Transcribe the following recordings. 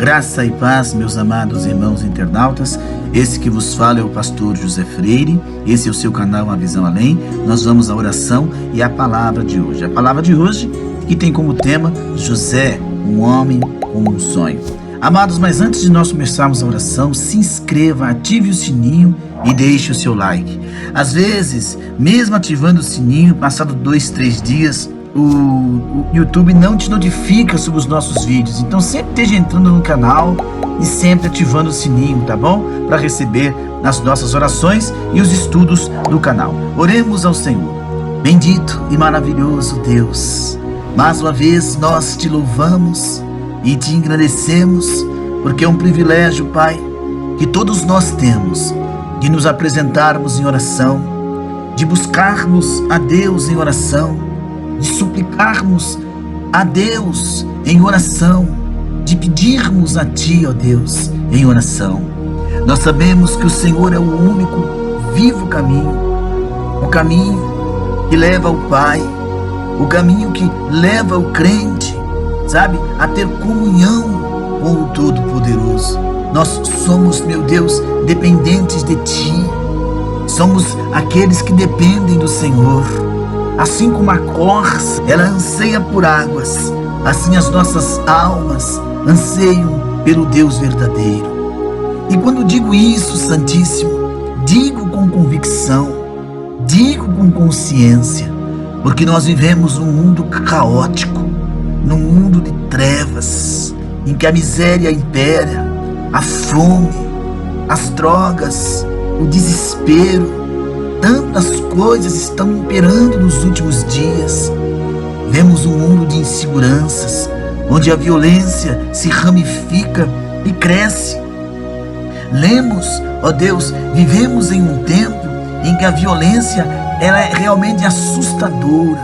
Graça e paz, meus amados irmãos internautas. Esse que vos fala é o pastor José Freire. Esse é o seu canal Uma Visão Além. Nós vamos à oração e à palavra de hoje. A palavra de hoje que tem como tema José, um homem com um sonho. Amados, mas antes de nós começarmos a oração, se inscreva, ative o sininho e deixe o seu like. Às vezes, mesmo ativando o sininho, passado 2, 3 dias, o YouTube não te notifica sobre os nossos vídeos. Então sempre esteja entrando no canal e sempre ativando o sininho, tá bom? Para receber as nossas orações e os estudos do canal. Oremos ao Senhor. Bendito e maravilhoso Deus, mais uma vez nós te louvamos e te engrandecemos, porque é um privilégio, Pai, que todos nós temos de nos apresentarmos em oração, de buscarmos a Deus em oração, de suplicarmos a Deus em oração, de pedirmos a Ti, ó Deus, em oração. Nós sabemos que o Senhor é o único vivo caminho, o caminho que leva ao Pai, o caminho que leva o crente, sabe, a ter comunhão com o Todo-Poderoso. Nós somos, meu Deus, dependentes de Ti, somos aqueles que dependem do Senhor. Assim como a corça, ela anseia por águas, assim as nossas almas anseiam pelo Deus verdadeiro. E quando digo isso, Santíssimo, digo com convicção, digo com consciência, porque nós vivemos num mundo caótico, num mundo de trevas, em que a miséria impera, a fome, as drogas, o desespero, tantas coisas estão imperando nos últimos dias. Vemos um mundo de inseguranças, onde a violência se ramifica e cresce. Lemos, ó Deus, vivemos em um tempo em que a violência ela é realmente assustadora,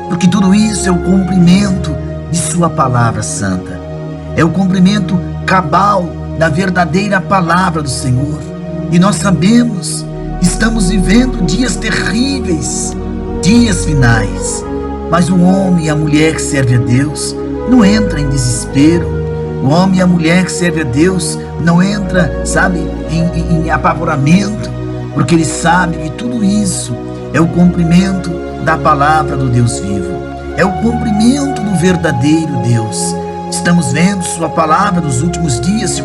porque tudo isso é o cumprimento de Sua palavra santa, é o cumprimento cabal da verdadeira palavra do Senhor. E nós sabemos, estamos vivendo dias terríveis, dias finais, mas o homem e a mulher que serve a Deus não entra em desespero. O homem e a mulher que serve a Deus não entra, sabe, em apavoramento, porque ele sabe que tudo isso é o cumprimento da palavra do Deus vivo, é o cumprimento do verdadeiro Deus. Estamos vendo Sua palavra nos últimos dias se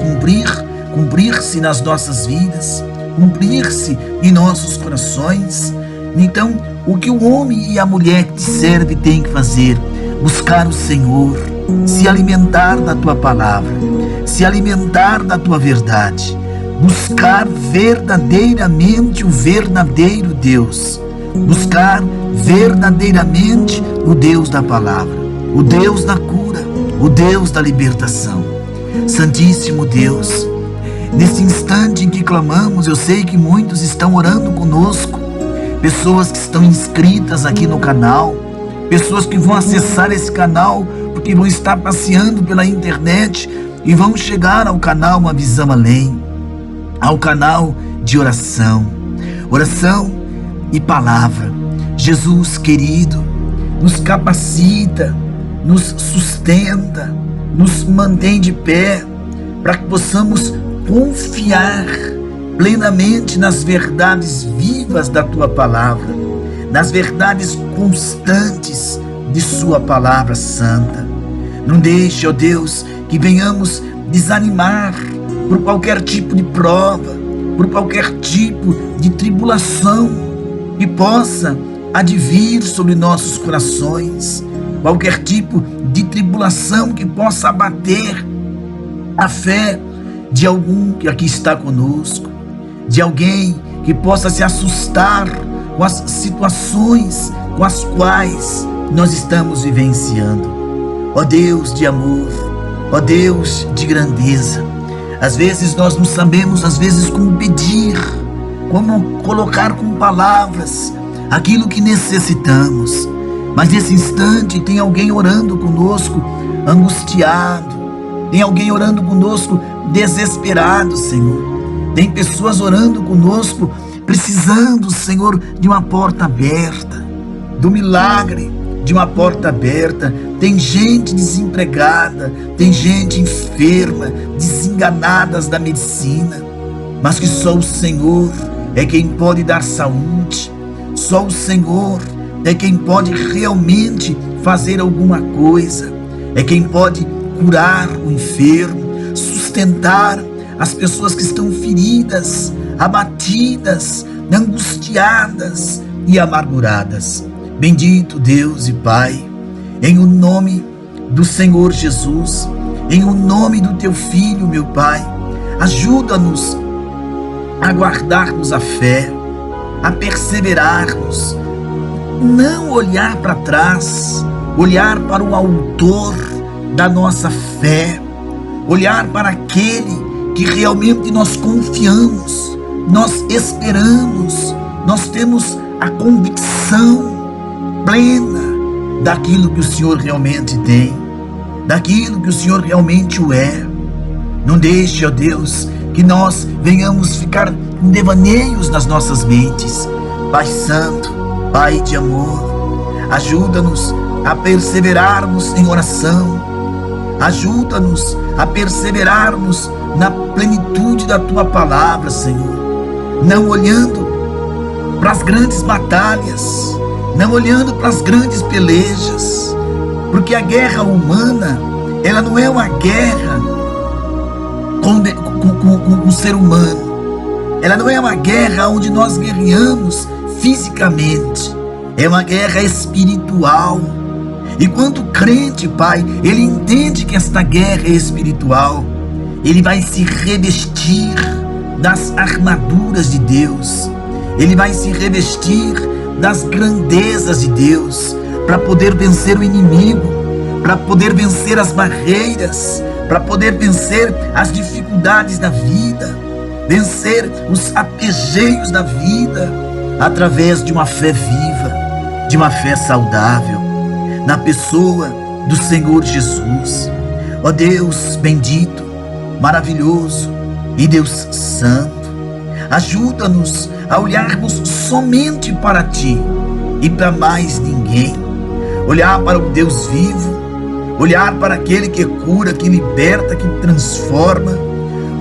cumprir-se nas nossas vidas, cumprir-se em nossos corações. Então, o que o homem e a mulher que te serve têm que fazer? Buscar o Senhor, se alimentar da Tua palavra, se alimentar da Tua verdade, buscar verdadeiramente o verdadeiro Deus, buscar verdadeiramente o Deus da palavra, o Deus da cura, o Deus da libertação. Santíssimo Deus, nesse instante em que clamamos, eu sei que muitos estão orando conosco, pessoas que estão inscritas aqui no canal, pessoas que vão acessar esse canal porque vão estar passeando pela internet e vão chegar ao canal Uma Visão Além, ao canal de oração e palavra. Jesus querido, nos capacita, nos sustenta, nos mantém de pé, para que possamos confiar plenamente nas verdades vivas da Tua palavra, nas verdades constantes de Sua palavra santa. Não deixe, ó Deus, que venhamos desanimar por qualquer tipo de prova, por qualquer tipo de tribulação que possa advir sobre nossos corações, qualquer tipo de tribulação que possa abater a fé de algum que aqui está conosco, de alguém que possa se assustar com as situações com as quais nós estamos vivenciando. Ó Deus de amor, ó Deus de grandeza, às vezes nós não sabemos, às vezes, como pedir, como colocar com palavras aquilo que necessitamos, mas nesse instante tem alguém orando conosco angustiado, tem alguém orando conosco desesperado, Senhor. Tem pessoas orando conosco precisando, Senhor, de uma porta aberta, do milagre, de uma porta aberta, tem gente desempregada, tem gente enferma, desenganadas da medicina, mas que só o Senhor é quem pode dar saúde, só o Senhor é quem pode realmente fazer alguma coisa, é quem pode curar o enfermo, sustentar as pessoas que estão feridas, abatidas, angustiadas e amarguradas. Bendito Deus e Pai, em o nome do Senhor Jesus, em o nome do Teu Filho, meu Pai, ajuda-nos a guardarmos a fé, a perseverarmos, não olhar para trás, olhar para o autor da nossa fé, olhar para aquele que realmente nós confiamos, nós esperamos, nós temos a convicção plena daquilo que o Senhor realmente tem, daquilo que o Senhor realmente o é. Não deixe, ó Deus, que nós venhamos ficar em devaneios nas nossas mentes. Pai Santo, Pai de amor, ajuda-nos a perseverarmos em oração, ajuda-nos a perseverarmos na plenitude da Tua palavra, Senhor, não olhando para as grandes batalhas, não olhando para as grandes pelejas, porque a guerra humana, ela não é uma guerra com o ser humano, ela não é uma guerra onde nós guerreamos fisicamente, é uma guerra espiritual. E quando o crente, Pai, ele entende que esta guerra é espiritual, ele vai se revestir das armaduras de Deus, ele vai se revestir das grandezas de Deus, para poder vencer o inimigo, para poder vencer as barreiras, para poder vencer as dificuldades da vida, vencer os apegeios da vida, através de uma fé viva, de uma fé saudável, na pessoa do Senhor Jesus. Ó Deus bendito, maravilhoso e Deus santo, ajuda-nos a olharmos somente para Ti e para mais ninguém, olhar para o Deus vivo, olhar para aquele que cura, que liberta, que transforma,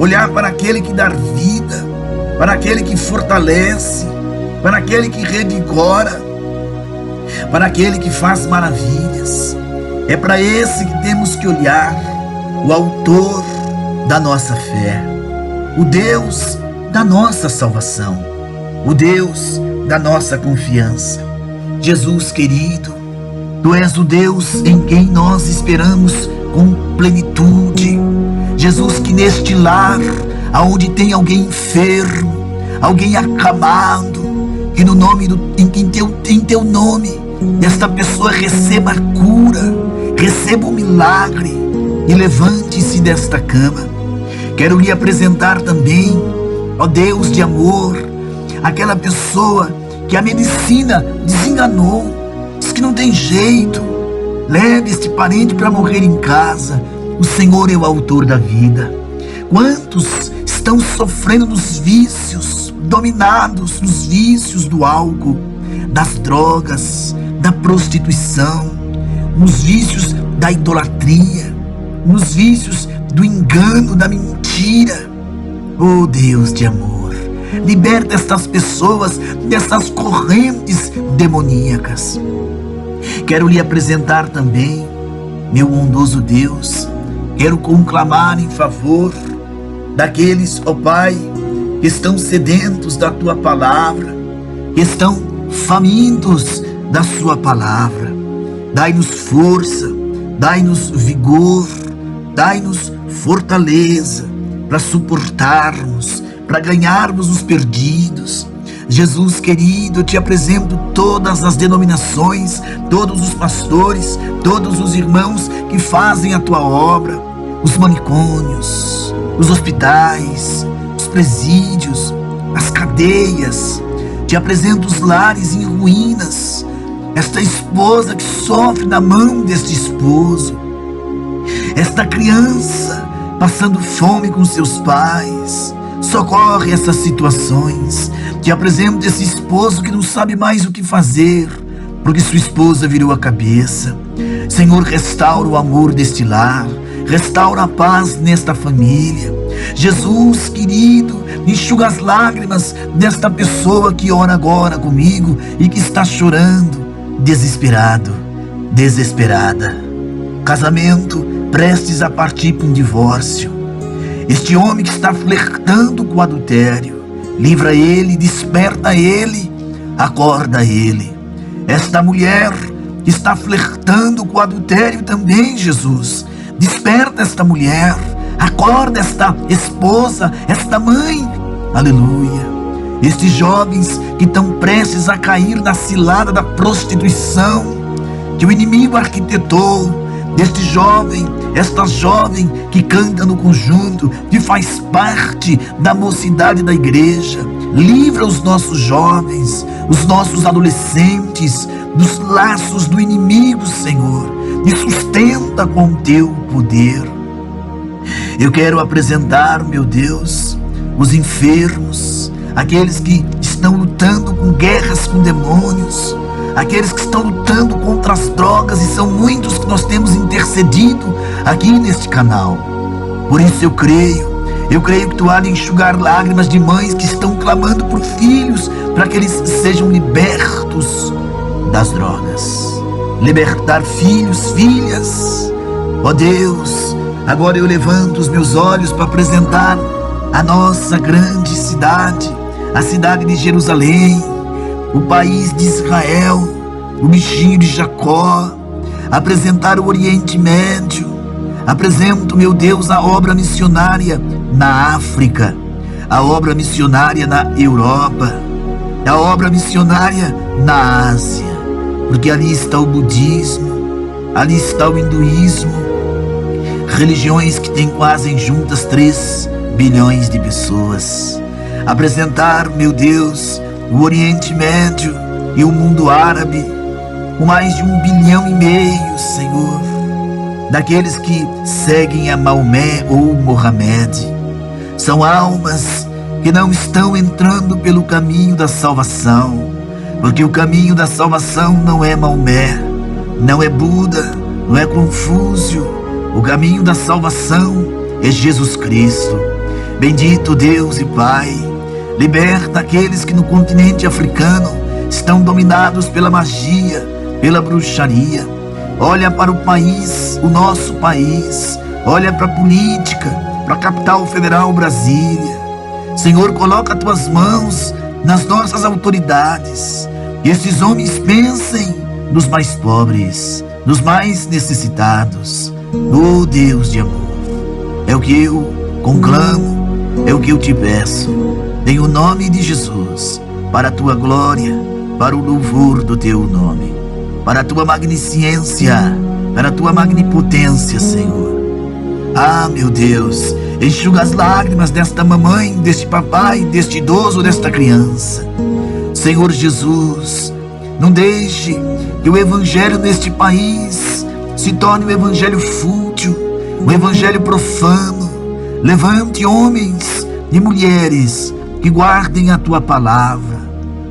olhar para aquele que dá vida, para aquele que fortalece, para aquele que revigora, para aquele que faz maravilhas. É para esse que temos que olhar, o autor da nossa fé, o Deus da nossa salvação, o Deus da nossa confiança. Jesus querido, Tu és o Deus em quem nós esperamos com plenitude. Jesus, que neste lar, aonde tem alguém enfermo, alguém acamado, que no nome em Teu nome, esta pessoa receba a cura, receba o milagre e levante-se desta cama. Quero lhe apresentar também, ó Deus de amor, aquela pessoa que a medicina desenganou, diz que não tem jeito, leve este parente para morrer em casa. O Senhor é o autor da vida. Quantos estão sofrendo nos vícios, dominados nos vícios do álcool, das drogas, da prostituição, nos vícios da idolatria, nos vícios do engano, da mentira. Oh Deus de amor, liberta estas pessoas dessas correntes demoníacas. Quero lhe apresentar também, meu bondoso Deus, quero conclamar em favor daqueles, ó Pai, que estão sedentos da Tua palavra, que estão famintos da Sua palavra. Dai-nos força, dai-nos vigor, dai-nos fortaleza para suportarmos, para ganharmos os perdidos. Jesus querido, eu Te apresento todas as denominações, todos os pastores, todos os irmãos que fazem a Tua obra, os manicômios, os hospitais, os presídios, as cadeias. Te apresento os lares em ruínas, esta esposa que sofre na mão deste esposo, esta criança passando fome com seus pais. Socorre essas situações. Te apresento esse esposo que não sabe mais o que fazer, porque sua esposa virou a cabeça. Senhor, restaura o amor deste lar, restaura a paz nesta família. Jesus querido, enxuga as lágrimas desta pessoa que ora agora comigo e que está chorando, desesperado, desesperada. Casamento prestes a partir para um divórcio. Este homem que está flertando com o adultério, livra ele, desperta ele, acorda ele. Esta mulher que está flertando com o adultério também, Jesus, desperta esta mulher, acorda esta esposa, esta mãe, aleluia. Estes jovens que estão prestes a cair na cilada da prostituição, que o inimigo arquitetou, deste jovem, esta jovem que canta no conjunto, que faz parte da mocidade da igreja. Livra os nossos jovens, os nossos adolescentes, dos laços do inimigo, Senhor, e sustenta com o teu poder. Eu quero apresentar, meu Deus, os enfermos, aqueles que estão lutando com guerras com demônios, aqueles que estão lutando contra as drogas, e são muitos que nós temos intercedido aqui neste canal. Por isso eu creio que tu há de enxugar lágrimas de mães que estão clamando por filhos, para que eles sejam libertos das drogas. Libertar filhos, filhas. Ó Deus, agora eu levanto os meus olhos para apresentar a nossa grande cidade, a cidade de Jerusalém, o país de Israel, o bichinho de Jacó, apresentar o Oriente Médio. Apresento, meu Deus, a obra missionária na África, a obra missionária na Europa, a obra missionária na Ásia, porque ali está o budismo, ali está o hinduísmo, religiões que têm quase juntas 3 bilhões de pessoas. Apresentar, meu Deus, o Oriente Médio e o mundo árabe, com mais de 1,5 bilhão, Senhor, daqueles que seguem a Maomé ou Mohamed. São almas que não estão entrando pelo caminho da salvação, porque o caminho da salvação não é Maomé, não é Buda, não é Confúcio. O caminho da salvação é Jesus Cristo. Bendito Deus e Pai, liberta aqueles que no continente africano estão dominados pela magia, pela bruxaria. Olha para o país, o nosso país, olha para a política, para a capital federal Brasília. Senhor, coloca as tuas mãos nas nossas autoridades, que esses homens pensem nos mais pobres, nos mais necessitados. Oh Deus de amor, é o que eu conclamo, é o que eu te peço, em o nome de Jesus, para a tua glória, para o louvor do teu nome, para a tua magnificência, para a tua magnipotência, Senhor. Ah, meu Deus, enxuga as lágrimas desta mamãe, deste papai, deste idoso, desta criança. Senhor Jesus, não deixe que o evangelho neste país se torne um evangelho fútil, um evangelho profano. Levante homens e mulheres que guardem a tua palavra,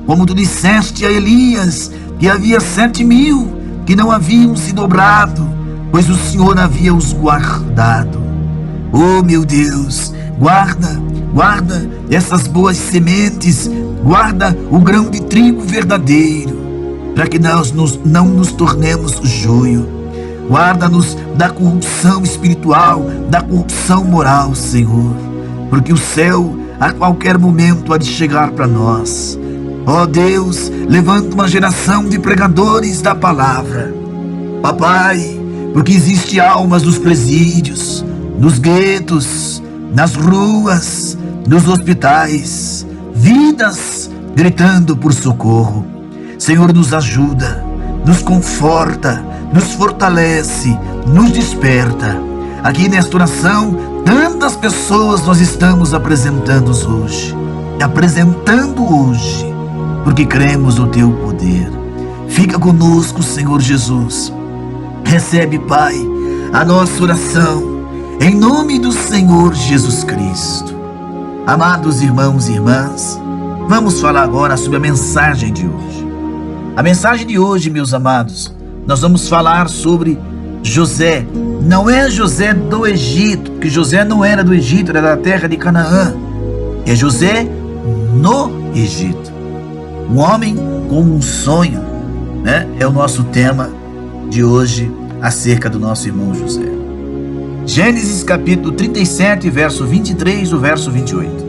como tu disseste a Elias, que havia 7.000 que não haviam se dobrado, pois o Senhor havia os guardado. Oh meu Deus, guarda essas boas sementes, guarda o grão de trigo verdadeiro, para que nós não nos tornemos joio. Guarda-nos da corrupção espiritual, da corrupção moral, Senhor, porque o céu a qualquer momento há de chegar para nós. Ó Deus, levanta uma geração de pregadores da palavra, Papai, porque existe almas nos presídios, nos guetos, nas ruas, nos hospitais, vidas gritando por socorro. Senhor, nos ajuda, nos conforta, nos fortalece, nos desperta. Aqui nesta oração, tantas pessoas nós estamos apresentando hoje, porque cremos no teu poder. Fica conosco, Senhor Jesus. Recebe, Pai, a nossa oração, em nome do Senhor Jesus Cristo. Amados irmãos e irmãs, vamos falar agora sobre a mensagem de hoje. A mensagem de hoje, meus amados, nós vamos falar sobre José. Não é José do Egito, porque José não era do Egito, era da terra de Canaã. É José no Egito. Um homem com um sonho, né? É o nosso tema de hoje acerca do nosso irmão José. Gênesis capítulo 37, verso 23, o verso 28.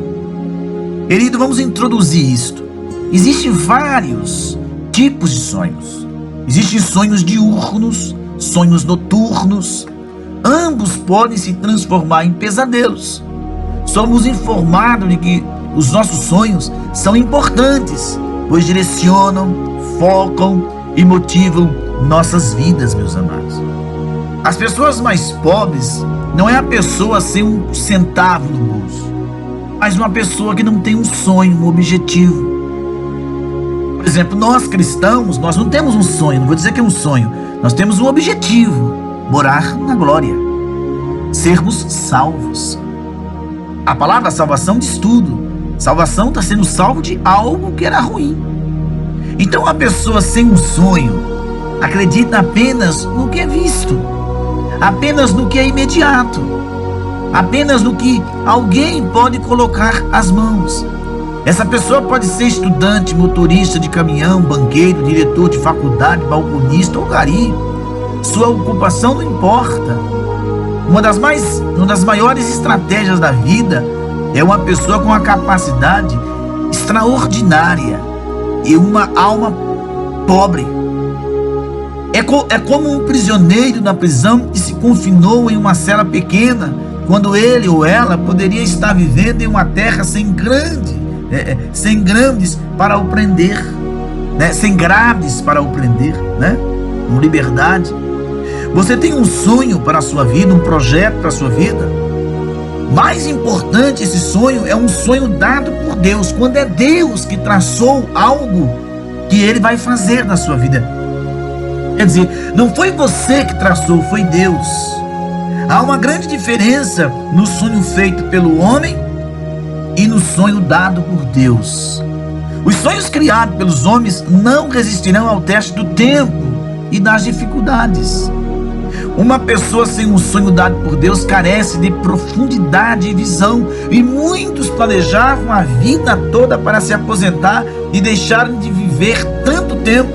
Querido, vamos introduzir isto. Existem vários tipos de sonhos. Existem sonhos diurnos, sonhos noturnos. Ambos podem se transformar em pesadelos. Somos informados de que os nossos sonhos são importantes, pois direcionam, focam e motivam nossas vidas, meus amados. As pessoas mais pobres não é a pessoa sem um centavo no bolso, mas uma pessoa que não tem um sonho, um objetivo. Por exemplo, nós cristãos, nós não temos um sonho, não vou dizer que é um sonho, nós temos um objetivo: morar na glória, sermos salvos. A palavra salvação diz tudo. Salvação está sendo salvo de algo que era ruim. Então a pessoa sem um sonho acredita apenas no que é visto, apenas no que é imediato, apenas no que alguém pode colocar as mãos. Essa pessoa pode ser estudante, motorista de caminhão, banqueiro, diretor de faculdade, balconista ou gari. Sua ocupação não importa. Uma das maiores estratégias da vida é uma pessoa com uma capacidade extraordinária e uma alma pobre. É como um prisioneiro na prisão que se confinou em uma cela pequena, quando ele ou ela poderia estar vivendo em uma terra sem grandes para o prender, né? Sem grades para o prender, né? Com liberdade. Você tem um sonho para a sua vida, um projeto para a sua vida. Mais importante, esse sonho é um sonho dado por Deus, quando é Deus que traçou algo que Ele vai fazer na sua vida. Quer dizer, não foi você que traçou, foi Deus. Há uma grande diferença no sonho feito pelo homem e no sonho dado por Deus. Os sonhos criados pelos homens não resistirão ao teste do tempo e das dificuldades. Uma pessoa sem um sonho dado por Deus carece de profundidade e visão, e muitos planejavam a vida toda para se aposentar e deixarem de viver tanto tempo.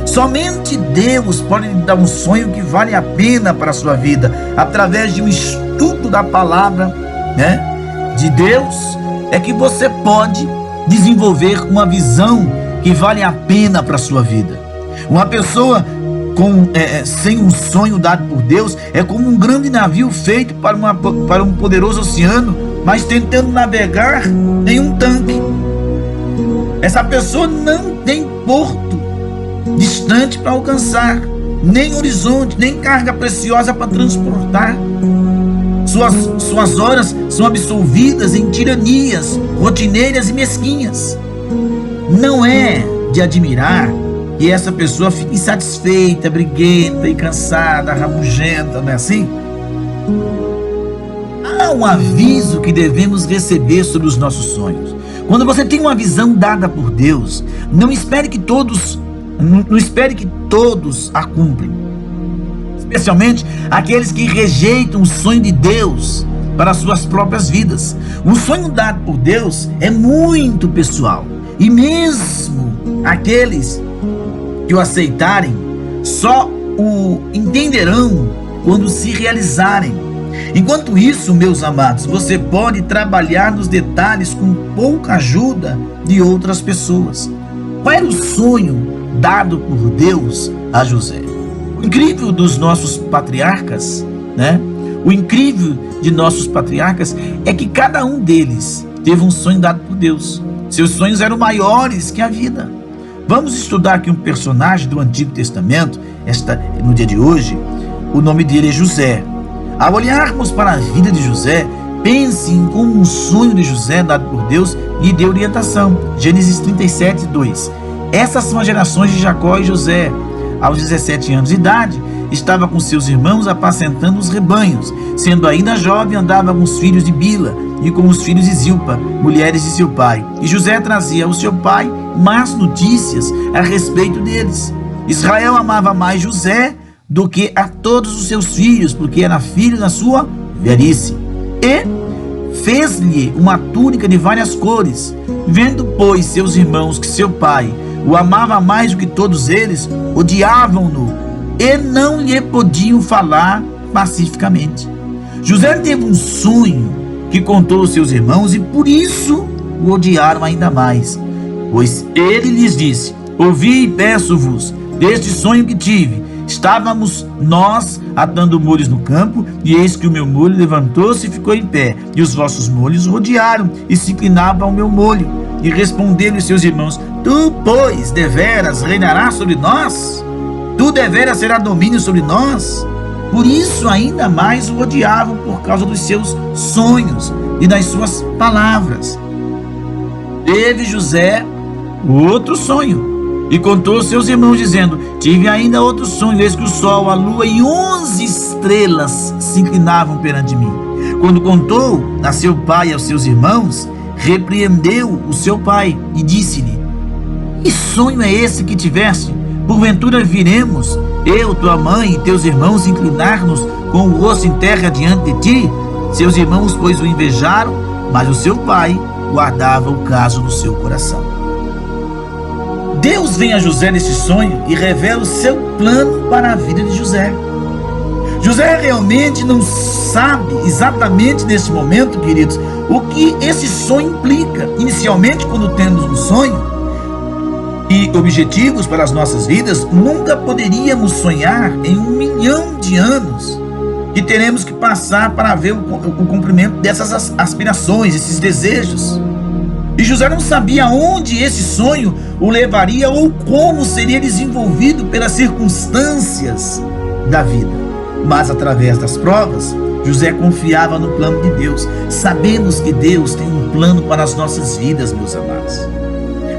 Somente Deus pode lhe dar um sonho que vale a pena para a sua vida. Através de um estudo da palavra, né, de Deus, é que você pode desenvolver uma visão que vale a pena para a sua vida. Uma pessoa sem um sonho dado por Deus é como um grande navio feito para um poderoso oceano, mas tentando navegar em um tanque. Essa pessoa não tem porto distante para alcançar, nem horizonte, nem carga preciosa para transportar. Suas horas são absolvidas em tiranias rotineiras e mesquinhas. Não é de admirar que essa pessoa fique insatisfeita, briguenta e cansada, rabugenta, não é assim? Há um aviso que devemos receber sobre os nossos sonhos. Quando você tem uma visão dada por Deus, não espere que todos a cumprem. Especialmente aqueles que rejeitam o sonho de Deus para suas próprias vidas. O sonho dado por Deus é muito pessoal, e mesmo aqueles que o aceitarem só o entenderão quando se realizarem. Enquanto isso, meus amados, você pode trabalhar nos detalhes com pouca ajuda de outras pessoas. Qual era o sonho dado por Deus a José? O incrível dos nossos patriarcas, né? O incrível de nossos patriarcas é que cada um deles teve um sonho dado por Deus. Seus sonhos eram maiores que a vida. Vamos estudar aqui um personagem do Antigo Testamento, no dia de hoje. O nome dele é José. Ao olharmos para a vida de José, pense em como um sonho de José dado por Deus lhe deu orientação. Gênesis 37, 2. Essas são as gerações de Jacó e José. Aos 17 anos de idade, estava com seus irmãos apacentando os rebanhos. Sendo ainda jovem, andava com os filhos de Bila e com os filhos de Zilpa, mulheres de seu pai. E José trazia ao seu pai más notícias a respeito deles. Israel amava mais José do que a todos os seus filhos, porque era filho da sua velhice. E fez-lhe uma túnica de várias cores. Vendo, pois, seus irmãos que seu pai o amava mais do que todos eles, odiavam-no e não lhe podiam falar pacificamente. José teve um sonho que contou aos seus irmãos e por isso o odiaram ainda mais. Pois ele lhes disse: ouvi e peço-vos deste sonho que tive. Estávamos nós atando molhos no campo, e eis que o meu molho levantou-se e ficou em pé, e os vossos molhos rodearam e se inclinavam ao meu molho. E responderam-lhe seus irmãos: tu, pois, deveras reinarás sobre nós? Tu deveras será domínio sobre nós? Por isso ainda mais o odiavam, por causa dos seus sonhos e das suas palavras. Teve José outro sonho e contou aos seus irmãos, dizendo: tive ainda outro sonho, eis que o sol, a lua e 11 estrelas se inclinavam perante mim. Quando contou a seu pai e aos seus irmãos, repreendeu o seu pai e disse-lhe: que sonho é esse que tiveste? Porventura viremos, eu, tua mãe e teus irmãos, inclinar-nos com o rosto em terra diante de ti? Seus irmãos, pois, o invejaram, mas o seu pai guardava o caso no seu coração. Deus vem a José nesse sonho e revela o seu plano para a vida de José. José realmente não sabe exatamente nesse momento, queridos, o que esse sonho implica. Inicialmente, quando temos um sonho e objetivos para as nossas vidas, nunca poderíamos sonhar em 1 milhão de anos que teremos que passar para ver o cumprimento dessas aspirações, esses desejos. E José não sabia onde esse sonho o levaria ou como seria desenvolvido pelas circunstâncias da vida. Mas através das provas, José confiava no plano de Deus. Sabemos que Deus tem um plano para as nossas vidas, meus amados.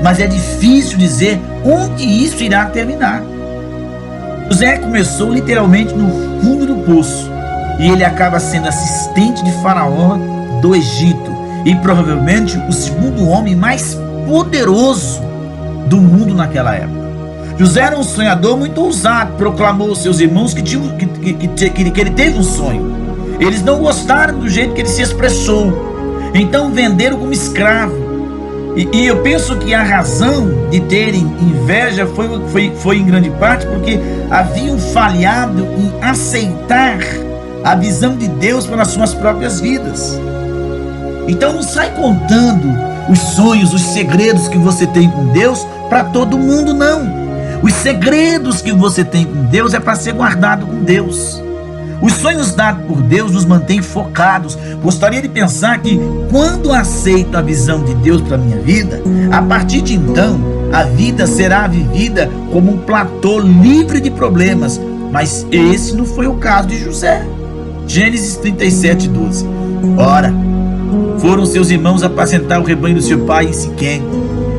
Mas é difícil dizer onde isso irá terminar. José começou literalmente no fundo do poço e ele acaba sendo assistente de Faraó do Egito e provavelmente o segundo homem mais poderoso do mundo naquela época. José era um sonhador muito ousado, proclamou aos seus irmãos que ele teve um sonho. Eles não gostaram do jeito que ele se expressou, então venderam como escravo. E eu penso que a razão de terem inveja foi em grande parte porque haviam falhado em aceitar a visão de Deus para as suas próprias vidas. Então não sai contando os sonhos, os segredos que você tem com Deus para todo mundo, não. Os segredos que você tem com Deus é para ser guardado com Deus. Os sonhos dados por Deus nos mantêm focados. Gostaria de pensar que quando aceito a visão de Deus para a minha vida, a partir de então, a vida será vivida como um platô livre de problemas. Mas esse não foi o caso de José. Gênesis 37:12. Ora, foram seus irmãos apacentar o rebanho do seu pai em Siquém.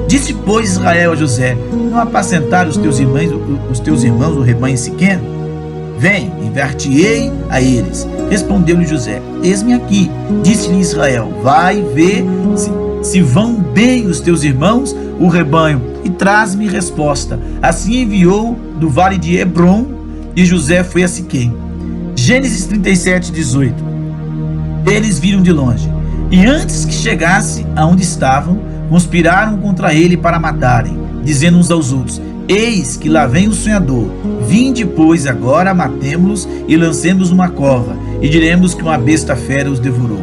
Disse, pois, Israel a José: não apacentaram os teus irmãos o rebanho em Siquém? Vem, enviar-te-ei a eles. Respondeu-lhe José: eis-me aqui. Disse-lhe Israel: vai ver se vão bem os teus irmãos o rebanho e traz-me resposta. Assim enviou do vale de Hebrom e José foi a Siquém. Gênesis 37:18. Eles viram de longe e antes que chegasse aonde estavam, conspiraram contra ele para matarem, dizendo uns aos outros: eis que lá vem o sonhador. Vinde, pois, agora matemo-los e lancemos numa cova, e diremos que uma besta fera os devorou.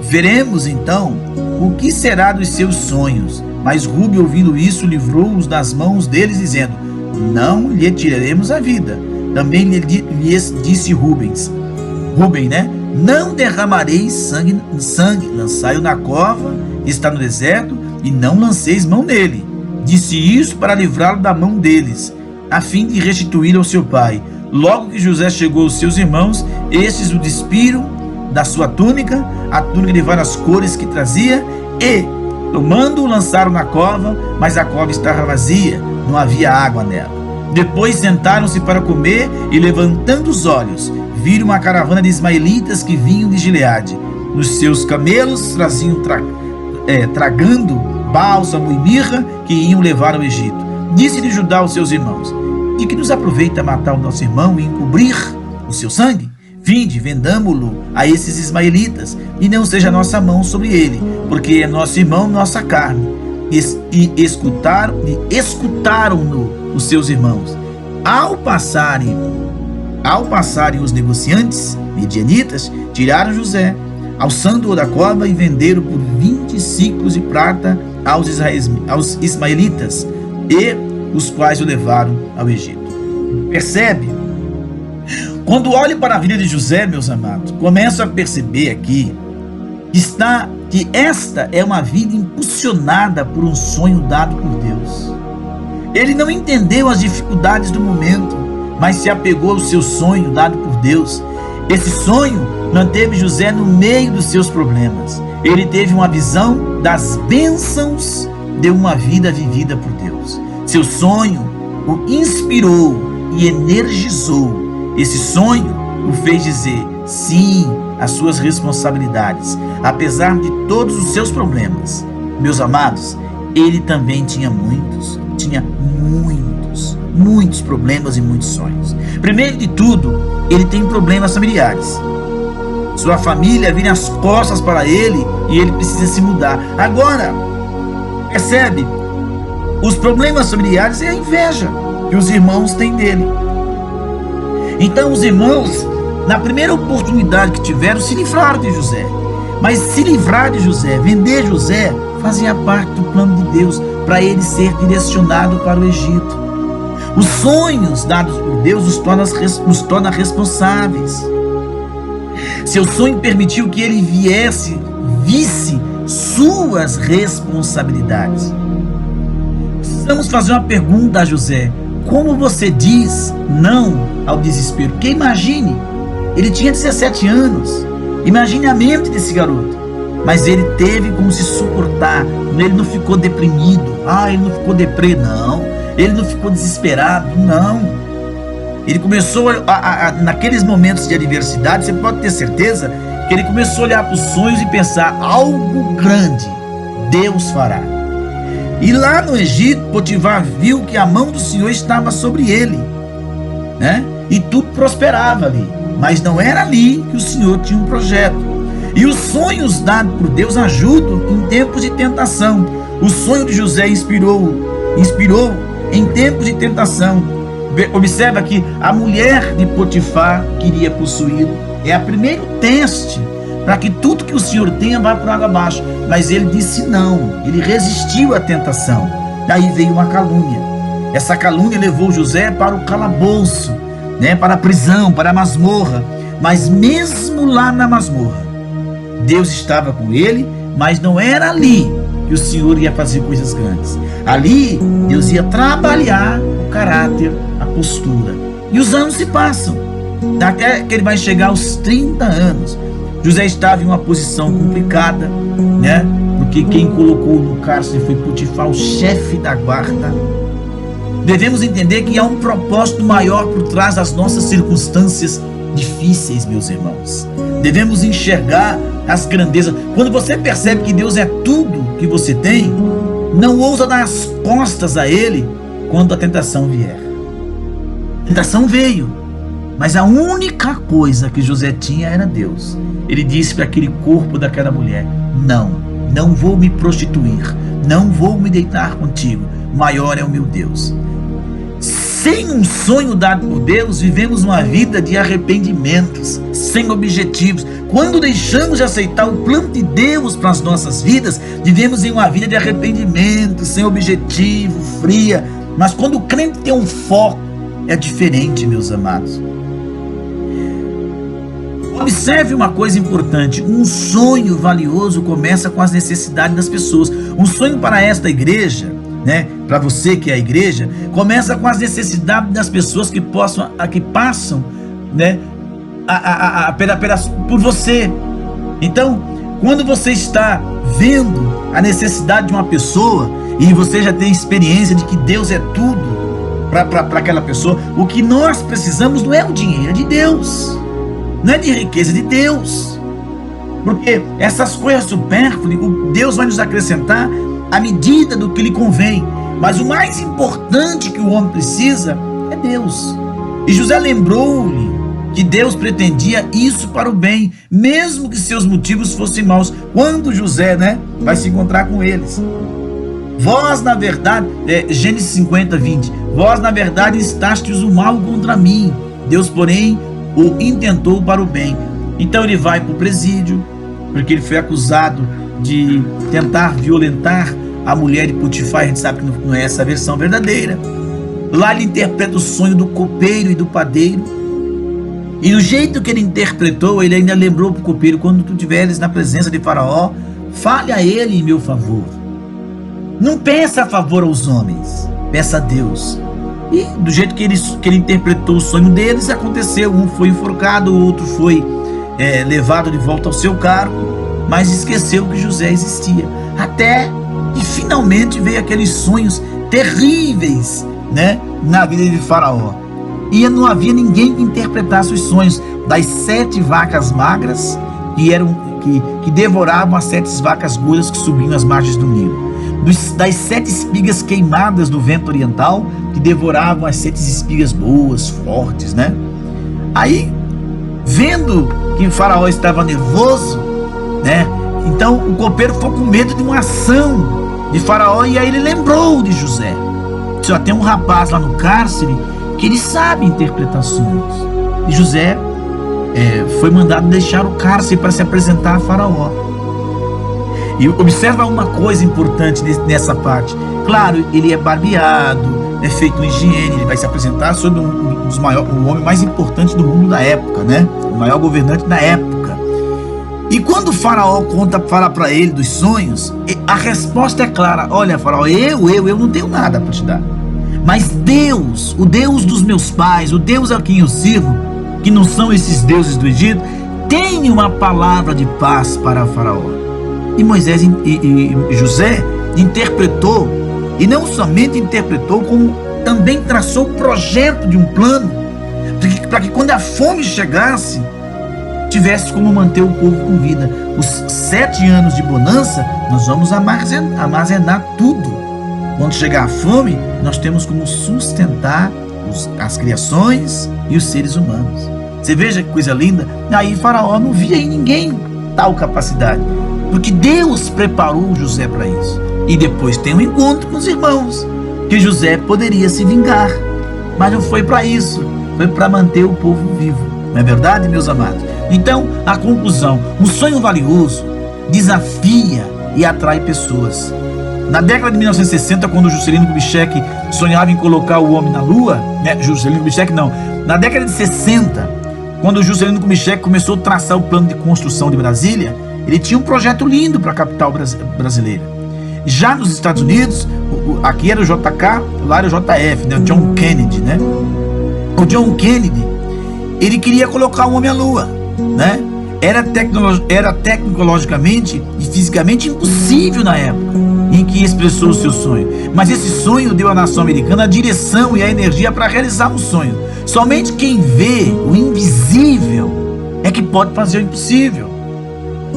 Veremos então o que será dos seus sonhos. Mas Rúben, ouvindo isso, livrou-os das mãos deles, dizendo: não lhe tiraremos a vida. Também lhes disse Rúben, não derramareis sangue, lançai-o na cova que está no deserto, e não lanceis mão nele. Disse isso para livrá-lo da mão deles, a fim de restituir ao seu pai. Logo que José chegou aos seus irmãos, estes o despiram da sua túnica, a túnica de várias cores que trazia, e, tomando-o, lançaram na cova, mas a cova estava vazia, não havia água nela. Depois sentaram-se para comer e, levantando os olhos, viram uma caravana de ismaelitas que vinham de Gileade. Nos seus camelos traziam tragando bálsamo e mirra que iam levar ao Egito. Disse-lhe Judá aos seus irmãos: e que nos aproveita matar o nosso irmão e encobrir o seu sangue? Vinde, vendamo-lo a esses ismaelitas, e não seja nossa mão sobre ele, porque é nosso irmão, nossa carne. E escutaram-no os seus irmãos. Ao passarem os negociantes midianitas, tiraram José, alçando-o da cova, e venderam por 20 siclos de prata aos ismaelitas, e os quais o levaram ao Egito. Percebe? Quando olho para a vida de José, meus amados, começo a perceber aqui que esta é uma vida impulsionada por um sonho dado por Deus. Ele não entendeu as dificuldades do momento, mas se apegou ao seu sonho dado por Deus. Esse sonho manteve José no meio dos seus problemas. Ele teve uma visão das bênçãos de uma vida vivida por Deus. Seu sonho o inspirou e energizou. Esse sonho o fez dizer sim às suas responsabilidades, apesar de todos os seus problemas. Meus amados, ele também tinha muitos problemas e muitos sonhos. Primeiro de tudo, ele tem problemas familiares. Sua família vira as costas para ele e ele precisa se mudar. Agora, percebe? Os problemas familiares é a inveja que os irmãos têm dele. Então os irmãos, na primeira oportunidade que tiveram, se livraram de José. Mas se livrar de José, vender José, fazia parte do plano de Deus para ele ser direcionado para o Egito. Os sonhos dados por Deus nos torna responsáveis. Seu sonho permitiu que ele visse suas responsabilidades. Precisamos fazer uma pergunta a José: como você diz não ao desespero? Porque imagine, ele tinha 17 anos, imagine a mente desse garoto, mas ele teve como se suportar. Ele não ficou deprimido, ele não ficou deprê, não, ele não ficou desesperado, não. Ele começou naqueles momentos de adversidade, você pode ter certeza que ele começou a olhar para os sonhos e pensar: algo grande Deus fará. E lá no Egito, Potifar viu que a mão do Senhor estava sobre ele, né? E tudo prosperava ali, mas não era ali que o Senhor tinha um projeto. E os sonhos dados por Deus ajudam em tempos de tentação. O sonho de José inspirou em tempos de tentação. Observa que a mulher de Potifar queria possuí-lo. É o primeiro teste para que tudo que o Senhor tenha vá para água abaixo. Mas ele disse não, ele resistiu à tentação. Daí veio uma calúnia. Essa calúnia levou José para o calabouço, né, para a prisão, para a masmorra. Mas mesmo lá na masmorra, Deus estava com ele, mas não era ali que o Senhor ia fazer coisas grandes. Ali, Deus ia trabalhar o caráter, a postura. E os anos se passam, até que ele vai chegar aos 30 anos. José estava em uma posição complicada, né? Porque quem colocou no cárcere foi Potifar, o chefe da guarda. Devemos entender que há um propósito maior por trás das nossas circunstâncias difíceis, meus irmãos. Devemos enxergar as grandezas. Quando você percebe que Deus é tudo que você tem, não ousa dar as costas a Ele quando a tentação vier. A tentação veio, mas a única coisa que José tinha era Deus. Ele disse para aquele corpo daquela mulher: não vou me prostituir, não vou me deitar contigo, maior é o meu Deus. Sem um sonho dado por Deus, vivemos uma vida de arrependimentos, sem objetivos. Quando deixamos de aceitar o plano de Deus para as nossas vidas, vivemos em uma vida de arrependimento, sem objetivo, fria. Mas quando o crente tem um foco, é diferente, meus amados. Observe uma coisa importante: um sonho valioso começa com as necessidades das pessoas. Um sonho para esta igreja, né, para você que é a igreja, começa com as necessidades das pessoas que passam, né, por você. Então, quando você está vendo a necessidade de uma pessoa e você já tem experiência de que Deus é tudo, para aquela pessoa. O que nós precisamos não é o dinheiro, é de Deus, não é de riqueza, é de Deus. Porque essas coisas supérfluas, Deus vai nos acrescentar à medida do que lhe convém. Mas o mais importante que o homem precisa é Deus. E José lembrou-lhe que Deus pretendia isso para o bem, mesmo que seus motivos fossem maus. Quando José, vai se encontrar com eles: vós na verdade, Gênesis 50, 20, vós na verdade instastes o mal contra mim, Deus porém o intentou para o bem. Então ele vai para o presídio, porque ele foi acusado de tentar violentar a mulher de Potifar. A gente sabe que não é essa a versão verdadeira. Lá ele interpreta o sonho do copeiro e do padeiro, e do jeito que ele interpretou, ele ainda lembrou para o copeiro: quando tu estiveres na presença de Faraó, fale a ele em meu favor. Não pensa a favor aos homens, peça a Deus. E do jeito que ele interpretou o sonho deles, aconteceu. Um foi enforcado, o outro foi levado de volta ao seu cargo, mas esqueceu que José existia. Até que finalmente veio aqueles sonhos terríveis, na vida de Faraó. E não havia ninguém que interpretasse os sonhos das 7 vacas magras que devoravam as 7 vacas gordas que subiam as margens do Nilo, das 7 espigas queimadas do vento oriental que devoravam as 7 espigas boas, fortes, Aí, vendo que o Faraó estava nervoso, então o copeiro ficou com medo de uma ação de Faraó, e aí ele lembrou de José. Só tem um rapaz lá no cárcere que ele sabe interpretações. E José foi mandado deixar o cárcere para se apresentar a Faraó. E observa uma coisa importante nessa parte. Claro, ele é barbeado, é feito higiene, ele vai se apresentar sobre o homem mais importante do mundo da época, o maior governante da época. E quando o Faraó fala para ele dos sonhos, a resposta é clara: olha, Faraó, eu não tenho nada para te dar, mas Deus, o Deus dos meus pais, o Deus a quem eu sirvo, que não são esses deuses do Egito, tem uma palavra de paz para Faraó. E Moisés e José interpretou, e não somente interpretou, como também traçou o projeto de um plano, para que quando a fome chegasse, tivesse como manter o povo com vida. Os 7 anos de bonança, nós vamos armazenar tudo. Quando chegar a fome, nós temos como sustentar as criações e os seres humanos. Você veja que coisa linda. Aí Faraó não via em ninguém tal capacidade, porque Deus preparou José para isso. E depois tem um encontro com os irmãos, que José poderia se vingar, mas não foi para isso, foi para manter o povo vivo. Não é verdade, meus amados? Então, a conclusão: um sonho valioso desafia e atrai pessoas. Na década de 1960, quando Juscelino Kubitschek sonhava em colocar o homem na Lua, Juscelino Kubitschek não, na década de 60, quando Juscelino Kubitschek começou a traçar o plano de construção de Brasília, ele tinha um projeto lindo para a capital brasileira. Já nos Estados Unidos, aqui era o JK, lá era o JF, o John Kennedy, O John Kennedy, ele queria colocar o homem à Lua, Era tecnologicamente e fisicamente impossível na época em que expressou o seu sonho. Mas esse sonho deu à nação americana a direção e a energia para realizar um sonho. Somente quem vê o invisível é que pode fazer o impossível.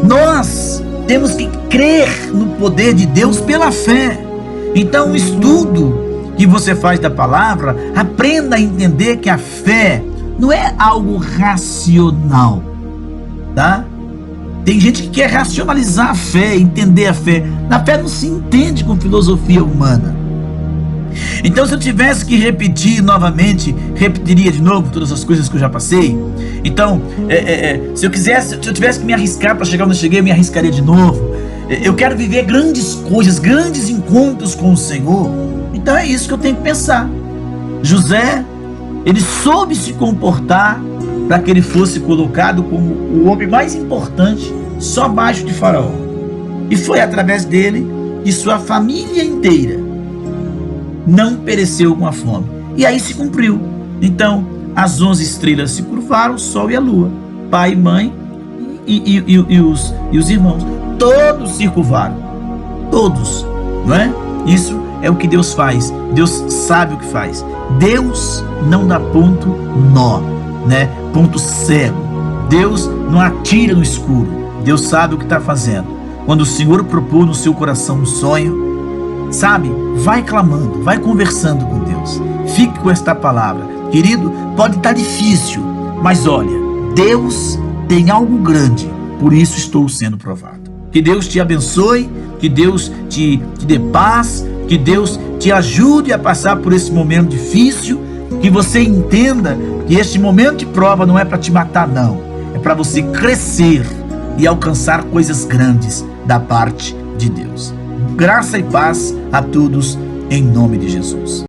Nós temos que crer no poder de Deus pela fé. Então, o estudo que você faz da palavra, aprenda a entender que a fé não é algo racional, Tem gente que quer racionalizar a fé, entender a fé. Na fé não se entende com filosofia humana. Então, se eu tivesse que repetir novamente, repetiria de novo todas as coisas que eu já passei. Então, se eu tivesse que me arriscar para chegar onde eu cheguei, eu me arriscaria de novo. Eu quero viver grandes coisas, grandes encontros com o Senhor. Então é isso que eu tenho que pensar. José, ele soube se comportar para que ele fosse colocado como o homem mais importante, só abaixo de Faraó. E foi através dele que sua família inteira não pereceu com a fome. E aí se cumpriu. Então, as 11 estrelas se curvaram, o sol e a lua, pai e mãe e os irmãos, todos se curvaram. Todos, não é? Isso é o que Deus faz. Deus sabe o que faz. Deus não dá ponto nó, né? Ponto cego. Deus não atira no escuro. Deus sabe o que está fazendo. Quando o Senhor propôs no seu coração um sonho, sabe? Vai clamando, vai conversando com Deus. Fique com esta palavra. Querido, pode estar difícil, mas olha, Deus tem algo grande, por isso estou sendo provado. Que Deus te abençoe, que Deus te dê paz, que Deus te ajude a passar por esse momento difícil, que você entenda que este momento de prova não é para te matar, não. É para você crescer e alcançar coisas grandes da parte de Deus. Graça e paz a todos, em nome de Jesus.